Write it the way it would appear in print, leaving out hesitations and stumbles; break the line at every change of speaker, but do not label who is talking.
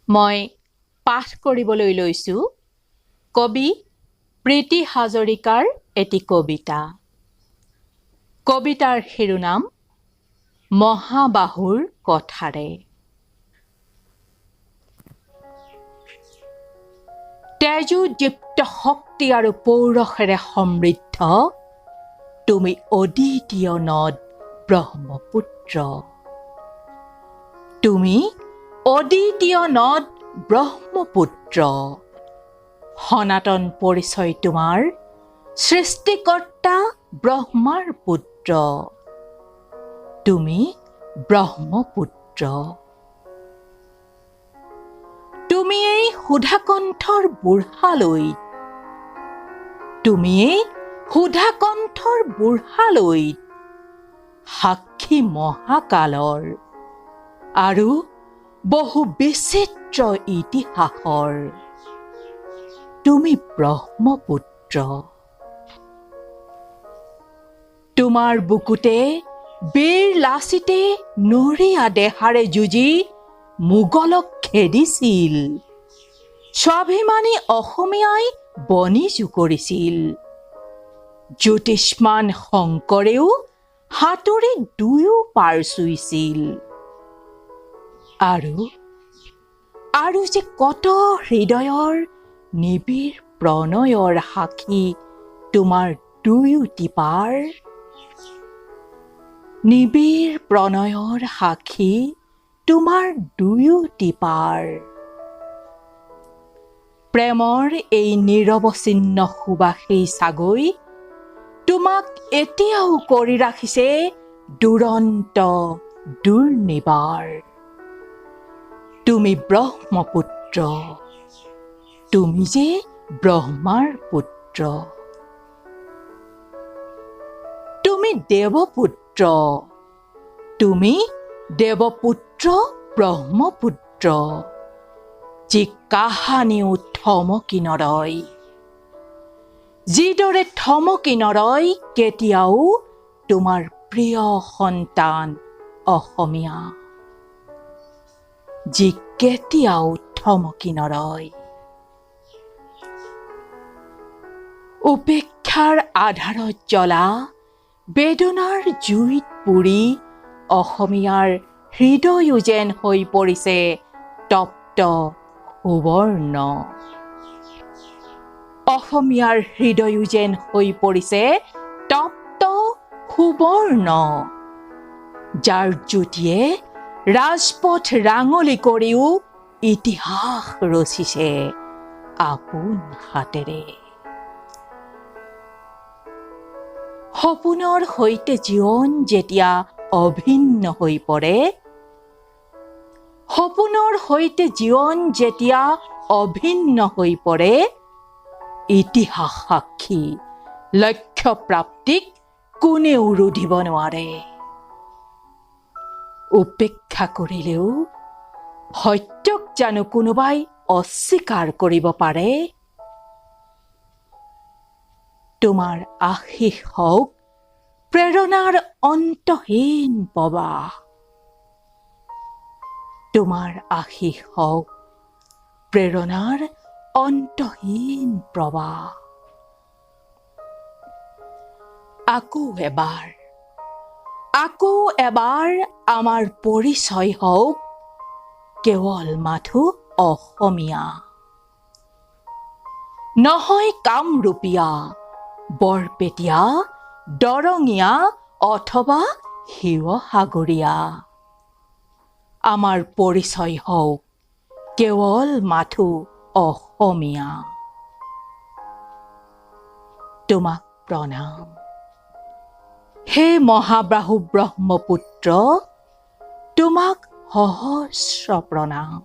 মই পাঠ কৰিবলৈ লৈছোঁ কবি প্ৰীতি হাজৰিকাৰ এটি কবিতা। কবিতাৰ শিৰোনাম মহাবাহুৰ কথাৰে। তেজোদীপ্ত শক্তি আৰু পৌৰুষেৰে সমৃদ্ধ তুমি অদ্বিতীয় নদ ব্ৰহ্মপুত্ৰ। তুমি অদ্বিতীয় নদ ব্ৰহ্মপুত্ৰ। সনাতন পৰিচয় তোমাৰ সৃষ্টিকৰ্তা ব্ৰহ্মাৰ পুত্ৰ। তুমি ব্ৰহ্মপুত্ৰ। তুমি এই সুধাকণ্ঠৰ বুঢ়ালৈত, তুমি এই সুধাকণ্ঠৰ বুঢ়ালৈত সাক্ষী মহাকালৰ আৰু বহু বিচিত্ৰ ইতিহাসৰ। তুমি ব্ৰহ্মপুত্ৰ। তোমাৰ বুকুতে বীৰ লাচিতে নৰিয়া দেহাৰে যুঁজি মোগলক খেদিছিল। স্বাভিমানী অসমীয়াই বনি জুকৰিছিল। জ্যোতিষ্মান শংকৰেও হাতৰি দুয়ো পাৰ চুইছিল। আৰু যে কত হৃদয়ৰ নিবিড় প্ৰণয়ৰ সাক্ষী তোমাৰ দুয়োটি পাৰ। নিবিড় প্ৰণয়ৰ সাক্ষী তোমাৰ দুয়োটি পাৰ। প্ৰেমৰ এই নিৰৱচ্ছিন্ন সুবাসী চাগৈ তোমাক এতিয়াও কৰি ৰাখিছে দুৰন্ত দুৰ্নিবাৰ। তুমি ব্ৰহ্মপুত্ৰ। তুমি যে ব্ৰহ্মাৰ পুত্ৰ। তুমি দেৱপুত্ৰ। তুমি দেৱপুত্ৰ ব্ৰহ্মপুত্ৰ। যি কাহানিও থমকি নৰয়, যিদৰে থমকি নৰয় কেতিয়াও তোমাৰ প্ৰিয় সন্তান অসমীয়া। যি কেতিয়াও থমকি নৰয়। উপেক্ষাৰ আধাৰত জ্বলা বেদনাৰ জুইত পুৰি অসমীয়াৰ হৃদয়ো যেন হৈ পৰিছে তপ্ত সুবৰ্ণ। অসমীয়াৰ হৃদয়ো যেন হৈ পৰিছে তপ্ত সুবৰ্ণ। যাৰ জ্যোতিয়ে ৰাজপথ ৰাঙলী কৰিও ইতিহাস ৰচিছে আপোন হাতেৰে। সপোনৰ সৈতে জীৱন যেতিয়া অভিন্ন হৈ পৰে, সপোনৰ সৈতে জীৱন যেতিয়া অভিন্ন হৈ পৰে, ইতিহাস সাক্ষী লক্ষ্য প্ৰাপ্তিক কোনেও ৰুধিব নোৱাৰে। উপেক্ষা কৰিলেও সত্যক জানো কোনোবাই অস্বীকাৰ কৰিব পাৰে? তোমাৰ আশীষ হওক প্ৰেৰণাৰ অন্তহীন প্ৰবাহ। তোমাৰ আশীষ হওক প্ৰেৰণাৰ অন্তহীন প্ৰবাহ। আকৌ এবাৰ আমাৰ পৰিচয় হওক কেৱল মাথো অসমীয়া। নহয় কামৰূপীয়া, বৰপেটীয়া, দৰঙীয়া অথবা শিৱসাগৰীয়া। আমাৰ পৰিচয় হওক কেৱল মাথো অসমীয়া। তোমাক প্ৰণাম হে মহাবাহু ব্ৰহ্মপুত্ৰ। তোমাক সহস্ৰ প্ৰণাম।